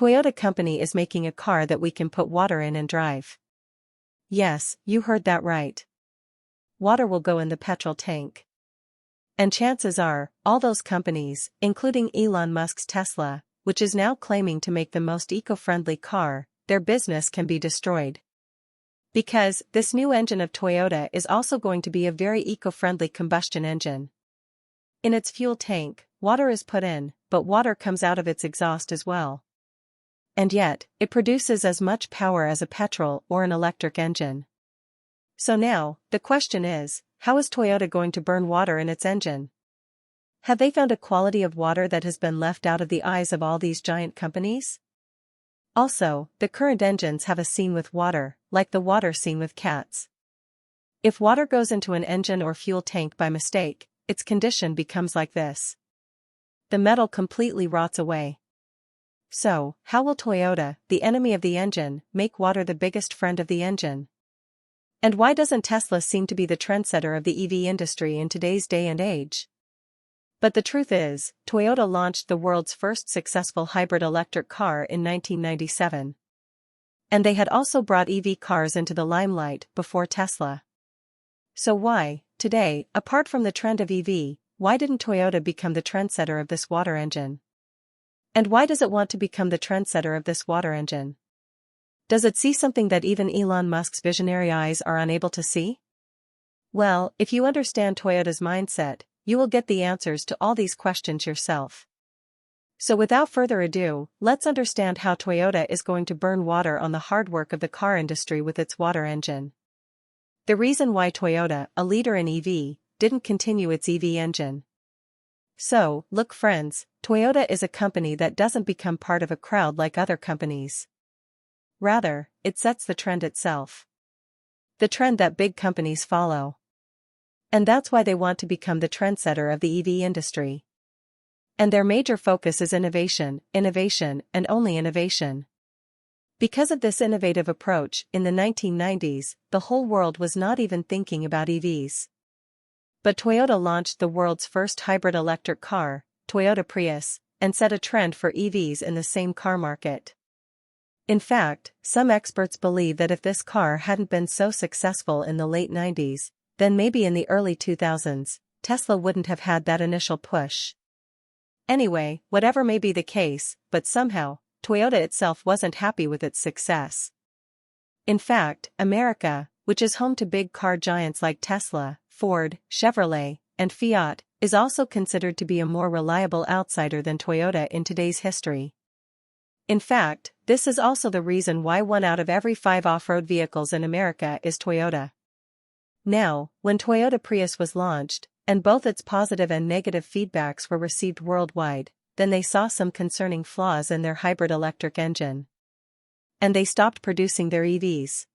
Toyota Company is making a car that we can put water in and drive. Yes, you heard that right. Water will go in the petrol tank. And chances are, all those companies, including Elon Musk's Tesla, which is now claiming to make the most eco-friendly car, their business can be destroyed. Because this new engine of Toyota is also going to be a very eco-friendly combustion engine. In its fuel tank, water is put in, but water comes out of its exhaust as well. And yet, it produces as much power as a petrol or an electric engine. So now, the question is, how is Toyota going to burn water in its engine? Have they found a quality of water that has been left out of the eyes of all these giant companies? Also, the current engines have a scene with water, like the water scene with cats. If water goes into an engine or fuel tank by mistake, its condition becomes like this. The metal completely rots away. So, how will Toyota, the enemy of the engine, make water the biggest friend of the engine? And why doesn't Tesla seem to be the trendsetter of the EV industry in today's day and age? But the truth is, Toyota launched the world's first successful hybrid electric car in 1997. And they had also brought EV cars into the limelight before Tesla. So why, today, apart from the trend of EV, why didn't Toyota become the trendsetter of this water engine? And why does it want to become the trendsetter of this water engine? Does it see something that even Elon Musk's visionary eyes are unable to see? Well, if you understand Toyota's mindset, you will get the answers to all these questions yourself. So without further ado, let's understand how Toyota is going to burn water on the hard work of the car industry with its water engine. The reason why Toyota, a leader in EV, didn't continue its EV engine. So, look friends, Toyota is a company that doesn't become part of a crowd like other companies. Rather, it sets the trend itself. The trend that big companies follow. And that's why they want to become the trendsetter of the EV industry. And their major focus is innovation, innovation, and only innovation. Because of this innovative approach, in the 1990s, the whole world was not even thinking about EVs. But Toyota launched the world's first hybrid electric car, Toyota Prius, and set a trend for EVs in the same car market. In fact, some experts believe that if this car hadn't been so successful in the late 90s, then maybe in the early 2000s, Tesla wouldn't have had that initial push. Anyway, whatever may be the case, but somehow, Toyota itself wasn't happy with its success. In fact, America, which is home to big car giants like Tesla, Ford, Chevrolet, and Fiat, is also considered to be a more reliable outsider than Toyota in today's history. In fact, this is also the reason why 1 out of every 5 off-road vehicles in America is Toyota. Now, when Toyota Prius was launched, and both its positive and negative feedbacks were received worldwide, then they saw some concerning flaws in their hybrid electric engine. And they stopped producing their EVs.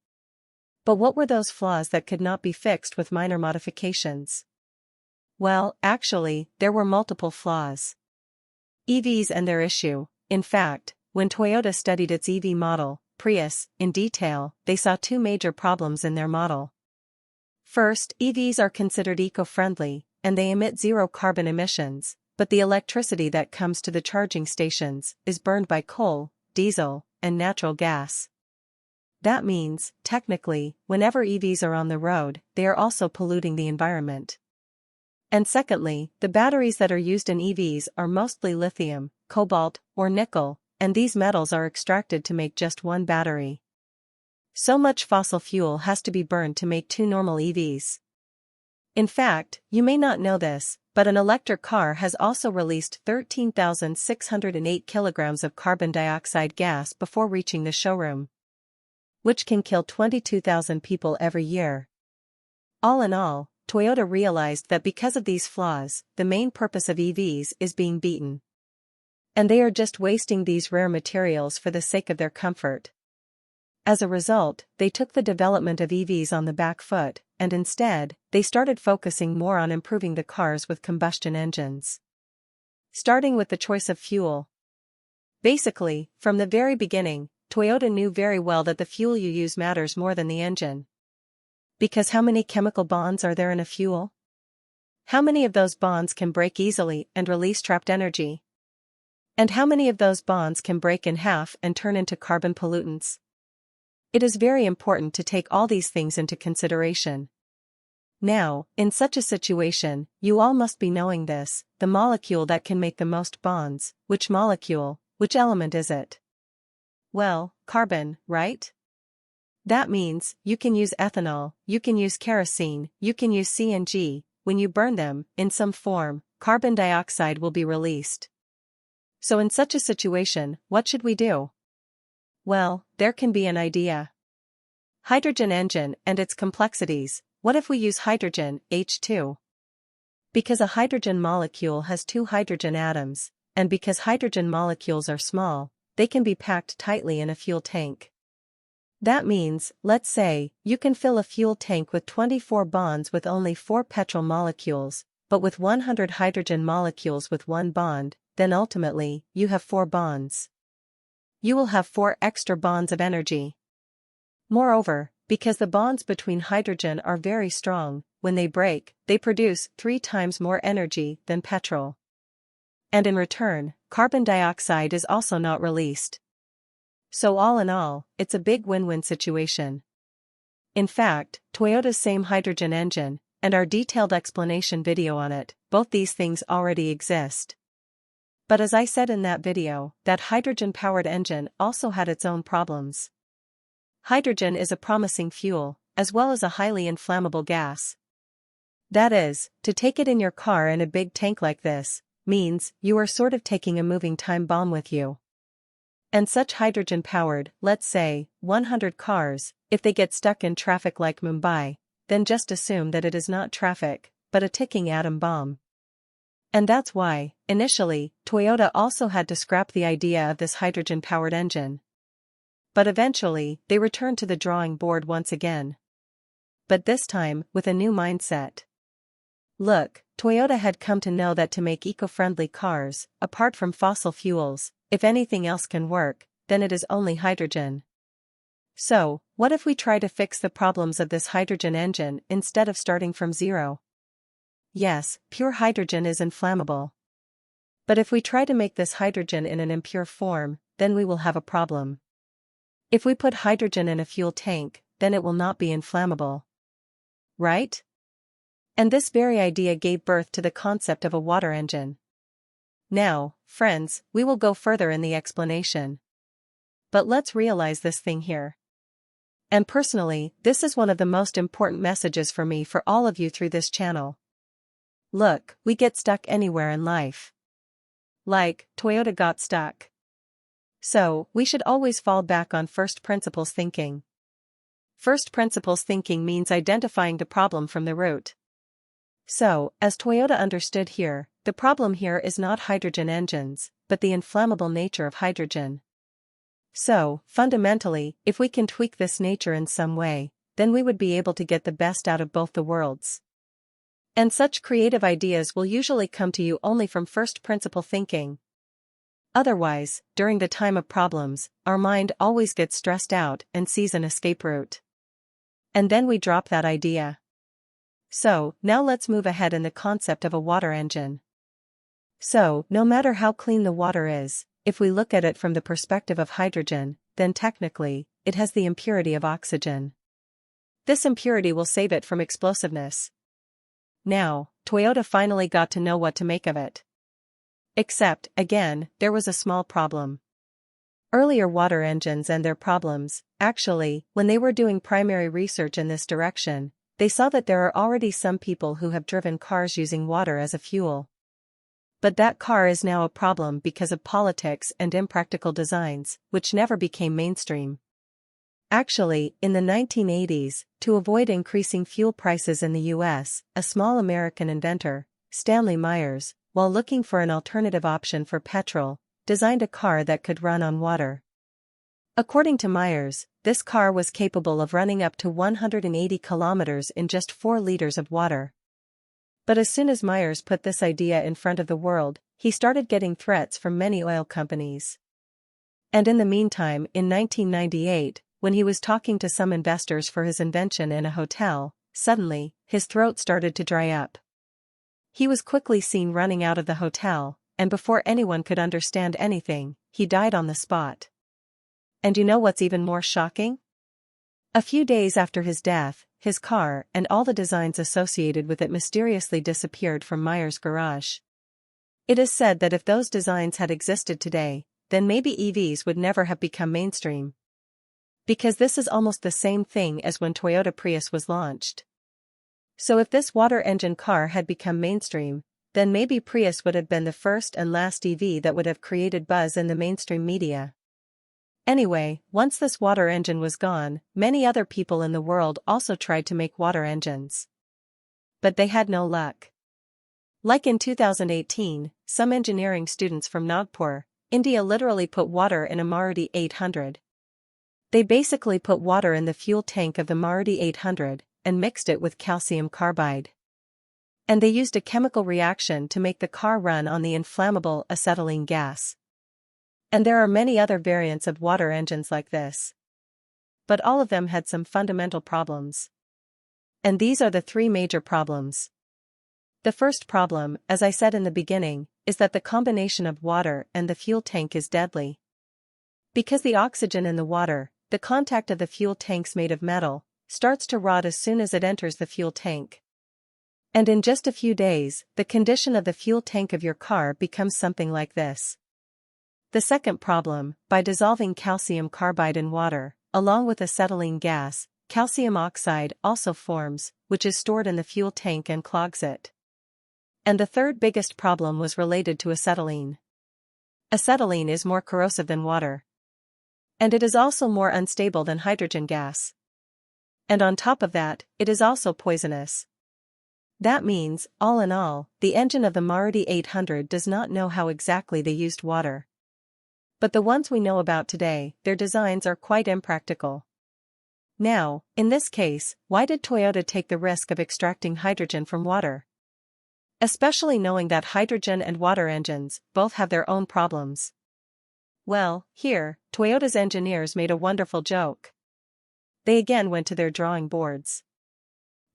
But what were those flaws that could not be fixed with minor modifications? Well, actually, there were multiple flaws. EVs and their issue. In fact, when Toyota studied its EV model, Prius, in detail, they saw 2 major problems in their model. First, EVs are considered eco-friendly, and they emit zero carbon emissions, but the electricity that comes to the charging stations is burned by coal, diesel, and natural gas. That means, technically, whenever EVs are on the road, they are also polluting the environment. And secondly, the batteries that are used in EVs are mostly lithium, cobalt, or nickel, and these metals are extracted to make just one battery. So much fossil fuel has to be burned to make 2 normal EVs. In fact, you may not know this, but an electric car has also released 13,608 kilograms of carbon dioxide gas before reaching the showroom, which can kill 22,000 people every year. All in all, Toyota realized that because of these flaws, the main purpose of EVs is being beaten. And they are just wasting these rare materials for the sake of their comfort. As a result, they took the development of EVs on the back foot, and instead, they started focusing more on improving the cars with combustion engines. Starting with the choice of fuel. Basically, from the very beginning, Toyota knew very well that the fuel you use matters more than the engine. Because how many chemical bonds are there in a fuel? How many of those bonds can break easily and release trapped energy? And how many of those bonds can break in half and turn into carbon pollutants? It is very important to take all these things into consideration. Now, in such a situation, you all must be knowing this, the molecule that can make the most bonds, which molecule, which element is it? Well, carbon, right? That means, you can use ethanol, you can use kerosene, you can use CNG, when you burn them, in some form, carbon dioxide will be released. So in such a situation, what should we do? Well, there can be an idea. Hydrogen engine and its complexities. What if we use hydrogen, H2? Because a hydrogen molecule has two hydrogen atoms, and because hydrogen molecules are small, they can be packed tightly in a fuel tank. That means, let's say, you can fill a fuel tank with 24 bonds with only 4 petrol molecules, but with 100 hydrogen molecules with 1 bond, then ultimately, you have 4 bonds. You will have 4 extra bonds of energy. Moreover, because the bonds between hydrogen are very strong, when they break, they produce 3 times more energy than petrol. And in return, carbon dioxide is also not released. So all in all, it's a big win-win situation. In fact, Toyota's same hydrogen engine, and our detailed explanation video on it, both these things already exist. But as I said in that video, that hydrogen-powered engine also had its own problems. Hydrogen is a promising fuel, as well as a highly inflammable gas. That is, to take it in your car in a big tank like this, means you are sort of taking a moving time bomb with you. And such hydrogen-powered, let's say, 100 cars, if they get stuck in traffic like Mumbai, then just assume that it is not traffic, but a ticking atom bomb. And that's why, initially, Toyota also had to scrap the idea of this hydrogen-powered engine. But eventually, they returned to the drawing board once again. But this time, with a new mindset. Look, Toyota had come to know that to make eco-friendly cars, apart from fossil fuels, if anything else can work, then it is only hydrogen. So, what if we try to fix the problems of this hydrogen engine instead of starting from zero? Yes, pure hydrogen is inflammable. But if we try to make this hydrogen in an impure form, then we will have a problem. If we put hydrogen in a fuel tank, then it will not be inflammable. Right? And this very idea gave birth to the concept of a water engine. Now, friends, we will go further in the explanation. But let's realize this thing here. And personally, this is one of the most important messages for me for all of you through this channel. Look, we get stuck anywhere in life. Like, Toyota got stuck. So, we should always fall back on first principles thinking. First principles thinking means identifying the problem from the root. So, as Toyota understood here, the problem here is not hydrogen engines, but the inflammable nature of hydrogen. So, fundamentally, if we can tweak this nature in some way, then we would be able to get the best out of both the worlds. And such creative ideas will usually come to you only from first principle thinking. Otherwise, during the time of problems, our mind always gets stressed out and sees an escape route. And then we drop that idea. So, now let's move ahead in the concept of a water engine. So, no matter how clean the water is, if we look at it from the perspective of hydrogen, then technically, it has the impurity of oxygen. This impurity will save it from explosiveness. Now, Toyota finally got to know what to make of it. Except, again, there was a small problem. Earlier water engines and their problems, actually, when they were doing primary research in this direction, they saw that there are already some people who have driven cars using water as a fuel. But that car is now a problem because of politics and impractical designs, which never became mainstream. Actually, in the 1980s, to avoid increasing fuel prices in the US, a small American inventor, Stanley Myers, while looking for an alternative option for petrol, designed a car that could run on water. According to Myers, this car was capable of running up to 180 kilometers in just 4 liters of water. But as soon as Myers put this idea in front of the world, he started getting threats from many oil companies. And in the meantime, in 1998, when he was talking to some investors for his invention in a hotel, suddenly, his throat started to dry up. He was quickly seen running out of the hotel, and before anyone could understand anything, he died on the spot. And you know what's even more shocking? A few days after his death, his car and all the designs associated with it mysteriously disappeared from Meyer's garage. It is said that if those designs had existed today, then maybe EVs would never have become mainstream. Because this is almost the same thing as when Toyota Prius was launched. So if this water engine car had become mainstream, then maybe Prius would have been the first and last EV that would have created buzz in the mainstream media. Anyway, once this water engine was gone, many other people in the world also tried to make water engines. But they had no luck. Like in 2018, some engineering students from Nagpur, India literally put water in a Maruti 800. They basically put water in the fuel tank of the Maruti 800 and mixed it with calcium carbide. And they used a chemical reaction to make the car run on the inflammable acetylene gas. And there are many other variants of water engines like this. But all of them had some fundamental problems. And these are the three major problems. The first problem, as I said in the beginning, is that the combination of water and the fuel tank is deadly. Because the oxygen in the water, the contact of the fuel tanks made of metal, starts to rot as soon as it enters the fuel tank. And in just a few days, the condition of the fuel tank of your car becomes something like this. The second problem, by dissolving calcium carbide in water, along with acetylene gas, calcium oxide also forms, which is stored in the fuel tank and clogs it. And the third biggest problem was related to acetylene. Acetylene is more corrosive than water. And it is also more unstable than hydrogen gas. And on top of that, it is also poisonous. That means, all in all, the engine of the Maruti 800 does not know how exactly they used water. But the ones we know about today, their designs are quite impractical. Now, in this case, why did Toyota take the risk of extracting hydrogen from water? Especially knowing that hydrogen and water engines both have their own problems. Well, here, Toyota's engineers made a wonderful joke. They again went to their drawing boards.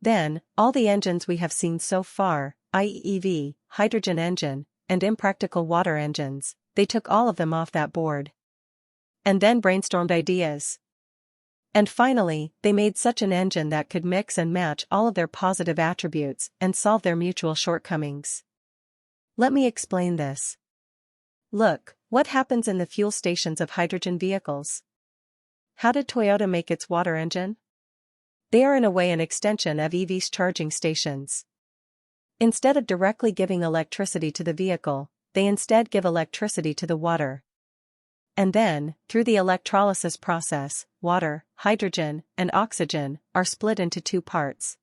Then, all the engines we have seen so far, i.e. EV, hydrogen engine, and impractical water engines, they took all of them off that board. And then brainstormed ideas. And finally, they made such an engine that could mix and match all of their positive attributes and solve their mutual shortcomings. Let me explain this. Look, what happens in the fuel stations of hydrogen vehicles? How did Toyota make its water engine? They are in a way an extension of EV's charging stations. Instead of directly giving electricity to the vehicle, they instead give electricity to the water. And then, through the electrolysis process, water, hydrogen, and oxygen are split into two parts.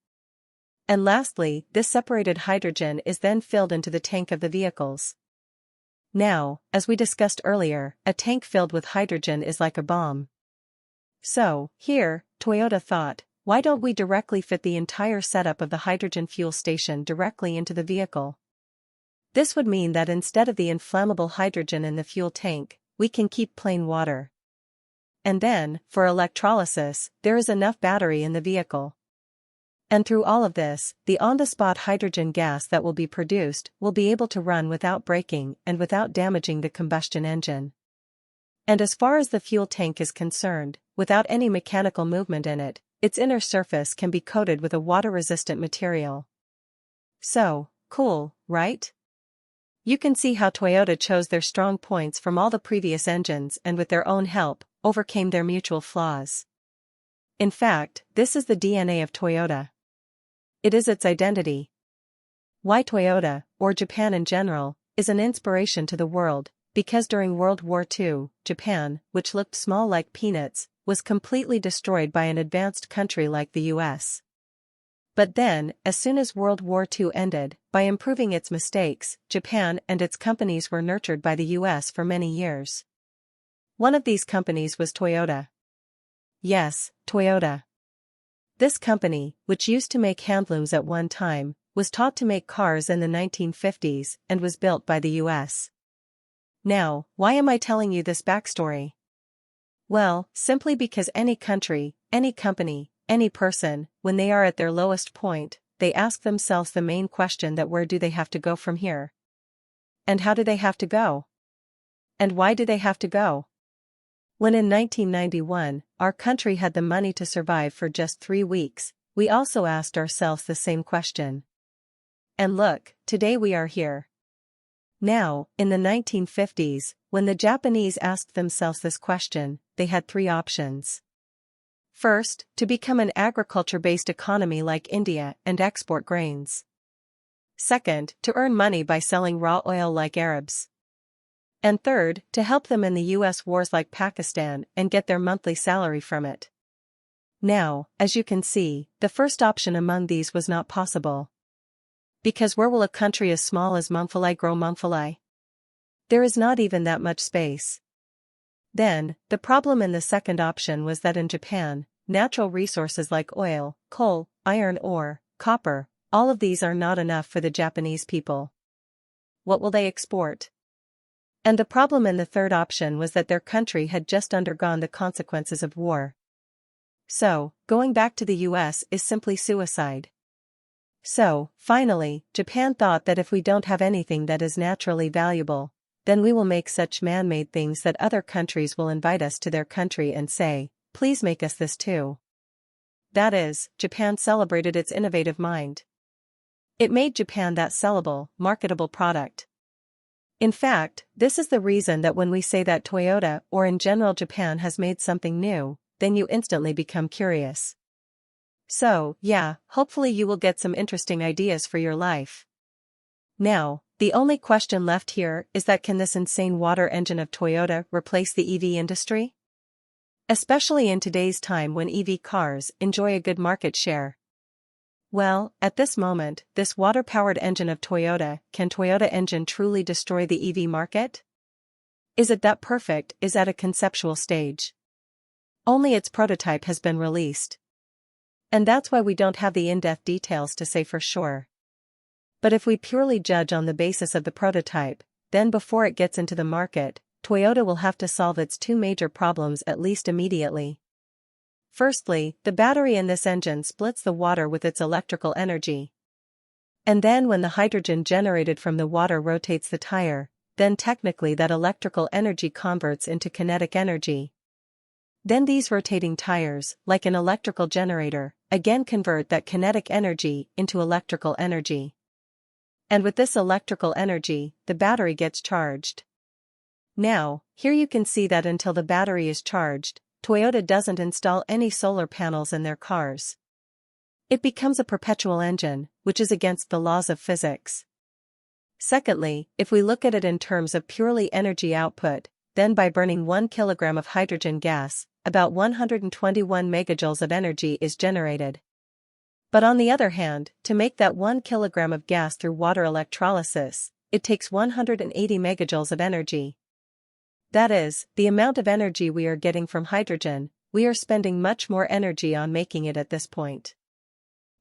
And lastly, this separated hydrogen is then filled into the tank of the vehicles. Now, as we discussed earlier, a tank filled with hydrogen is like a bomb. So, here, Toyota thought, why don't we directly fit the entire setup of the hydrogen fuel station directly into the vehicle? This would mean that instead of the inflammable hydrogen in the fuel tank, we can keep plain water. And then, for electrolysis, there is enough battery in the vehicle. And through all of this, the on-the-spot hydrogen gas that will be produced will be able to run without breaking and without damaging the combustion engine. And as far as the fuel tank is concerned, without any mechanical movement in it, its inner surface can be coated with a water-resistant material. So, cool, right? You can see how Toyota chose their strong points from all the previous engines and with their own help, overcame their mutual flaws. In fact, this is the DNA of Toyota. It is its identity. Why Toyota, or Japan in general, is an inspiration to the world, because during World War II, Japan, which looked small like peanuts, was completely destroyed by an advanced country like the US. But then, as soon as World War II ended, by improving its mistakes, Japan and its companies were nurtured by the US for many years. One of these companies was Toyota. Yes, Toyota. This company, which used to make handlooms at one time, was taught to make cars in the 1950s and was built by the US. Now, why am I telling you this backstory? Well, simply because any country, any company, any person, when they are at their lowest point, they ask themselves the main question that where do they have to go from here? And how do they have to go? And why do they have to go? When in 1991, our country had the money to survive for just 3 weeks, we also asked ourselves the same question. And look, today we are here. Now, in the 1950s, when the Japanese asked themselves this question, they had 3 options. First, to become an agriculture-based economy like India and export grains. Second, to earn money by selling raw oil like Arabs. And third, to help them in the US wars like Pakistan and get their monthly salary from it. Now, as you can see, the first option among these was not possible. Because where will a country as small as Mumphali grow Mumphali? There is not even that much space. Then, the problem in the second option was that in Japan, natural resources like oil, coal, iron ore, copper, all of these are not enough for the Japanese people. What will they export? And the problem in the third option was that their country had just undergone the consequences of war. So, going back to the US is simply suicide. So, finally, Japan thought that if we don't have anything that is naturally valuable, then we will make such man-made things that other countries will invite us to their country and say, please make us this too. That is, Japan celebrated its innovative mind. It made Japan that sellable, marketable product. In fact, this is the reason that when we say that Toyota or in general Japan has made something new, then you instantly become curious. So, yeah, hopefully you will get some interesting ideas for your life. Now, the only question left here is that can this insane water engine of Toyota replace the EV industry? Especially in today's time when EV cars enjoy a good market share. Well, at this moment, this water-powered engine of Toyota, can Toyota engine truly destroy the EV market? Is it that perfect? Is at a conceptual stage. Only its prototype has been released. And that's why we don't have the in-depth details to say for sure. But if we purely judge on the basis of the prototype, then before it gets into the market, Toyota will have to solve its 2 major problems at least immediately. Firstly, the battery in this engine splits the water with its electrical energy. And then when the hydrogen generated from the water rotates the tire, then technically that electrical energy converts into kinetic energy. Then these rotating tires, like an electrical generator, again convert that kinetic energy into electrical energy. And with this electrical energy, the battery gets charged. Now, here you can see that until the battery is charged, Toyota doesn't install any solar panels in their cars. It becomes a perpetual engine, which is against the laws of physics. Secondly, if we look at it in terms of purely energy output, then by burning 1 kilogram of hydrogen gas, about 121 megajoules of energy is generated. But on the other hand, to make that 1 kilogram of gas through water electrolysis, it takes 180 megajoules of energy. That is, the amount of energy we are getting from hydrogen, we are spending much more energy on making it at this point.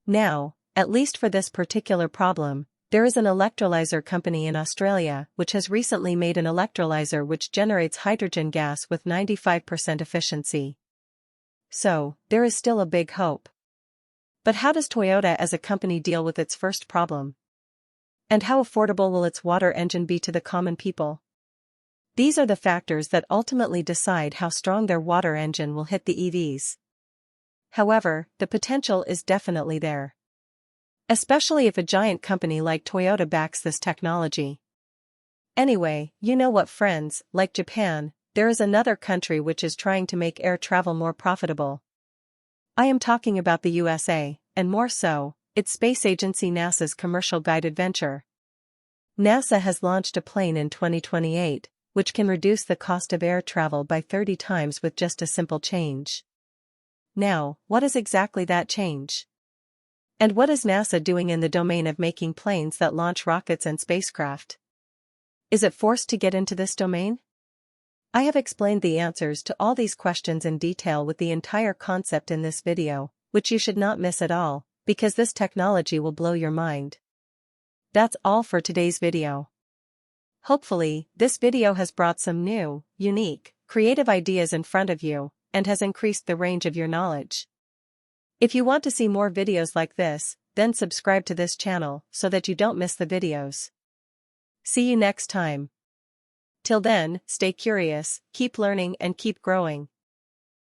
Now, at least for this particular problem, there is an electrolyzer company in Australia which has recently made an electrolyzer which generates hydrogen gas with 95% efficiency. So, there is still a big hope. But how does Toyota as a company deal with its first problem? And how affordable will its water engine be to the common people? These are the factors that ultimately decide how strong their water engine will hit the EVs. However, the potential is definitely there. Especially if a giant company like Toyota backs this technology. Anyway, you know what friends, like Japan, there is another country which is trying to make air travel more profitable. I am talking about the USA, and more so, its space agency NASA's commercial guided venture. NASA has launched a plane in 2028, which can reduce the cost of air travel by 30 times with just a simple change. Now, what is exactly that change? And what is NASA doing in the domain of making planes that launch rockets and spacecraft? Is it forced to get into this domain? I have explained the answers to all these questions in detail with the entire concept in this video, which you should not miss at all, because this technology will blow your mind. That's all for today's video. Hopefully, this video has brought some new, unique, creative ideas in front of you, and has increased the range of your knowledge. If you want to see more videos like this, then subscribe to this channel so that you don't miss the videos. See you next time. Till then, stay curious, keep learning and keep growing.